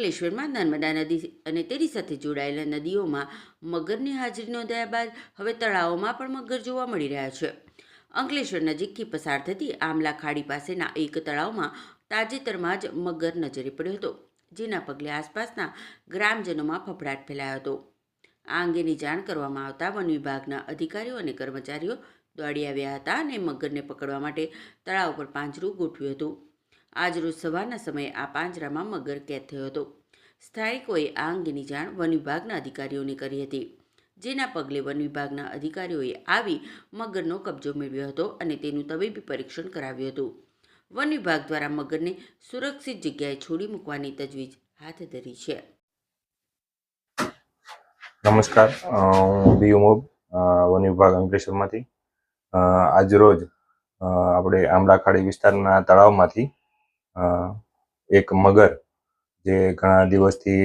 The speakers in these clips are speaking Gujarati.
અંકલેશ્વરમાં નર્મદા નદી અને તેની સાથે જોડાયેલા નદીઓમાં મગરની હાજરી નોંધાયા બાદ હવે તળાવોમાં પણ મગર જોવા મળી રહ્યા છે. અંકલેશ્વર નજીકથી પસાર થતી આમલા ખાડી પાસેના એક તળાવમાં તાજેતરમાં જ મગર નજરે પડ્યો હતો, જેના પગલે આસપાસના ગ્રામજનોમાં ફફડાટ ફેલાયો હતો. આ અંગેની જાણ કરવામાં આવતા વન વિભાગના અધિકારીઓ અને કર્મચારીઓ દોડી આવ્યા હતા અને મગરને પકડવા માટે તળાવ પર પાંજરું ગોઠવ્યું હતું. આજરોજ સવારના સમયે આ પાંજરામાં મગર કેદ થયો હતો. સ્થાનિકોએ આ અંગેની જાણ વન વિભાગના અધિકારીઓને કરી હતી, જેના પગલે વન વિભાગના અધિકારીઓએ આવી મગરનો કબજો મેળવ્યો હતો અને તેનું તબીબી પરીક્ષણ કરાવ્યું હતું. વન વિભાગ દ્વારા મગરને સુરક્ષિત જગ્યાએ છોડી મૂકવાની તજવીજ હાથ ધરી છે. નમસ્કાર, હું બી ઉમોબ વન વિભાગ અંકલેશ્વરમાંથી. આજરોજ આપણે આમલા ખાડી વિસ્તારના તળાવમાંથી એક મગર જે ઘણા દિવસથી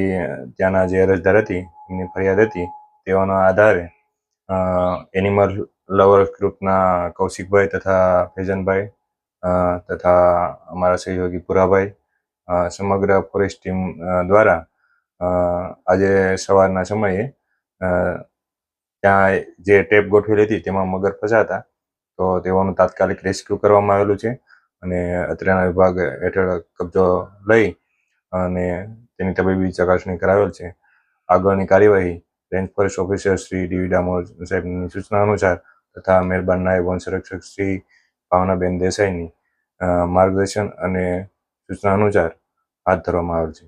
ત્યાંના જે અરજદાર હતી એમની ફરિયાદ હતી, તેઓના આધારે એનિમલ લવર ગ્રુપના કૌશિકભાઈ તથા ફૈઝનભાઈ તથા અમારા સહયોગી પુરાભાઈ સમગ્ર ફોરેસ્ટ ટીમ દ્વારા આજે સવારના સમયે ત્યાં જે ટેપ ગોઠવેલી હતી તેમાં મગર ફસાતા, તો તેઓનું તાત્કાલિક રેસ્ક્યુ કરવામાં આવેલું છે અને અત્રેના વિભાગ હેઠળ કબજો લઈ અને તેની તબીબી ચકાસણી કરાવેલ છે. આગળની કાર્યવાહી range forest officer Shri D Damor સાહેબની સૂચના અનુસાર તથા મહેરબાન નાયબ વન સંરક્ષક શ્રી ભાવનાબેન દેસાઈની માર્ગદર્શન અને સૂચના અનુસાર હાથ ધરવામાં આવેલ છે.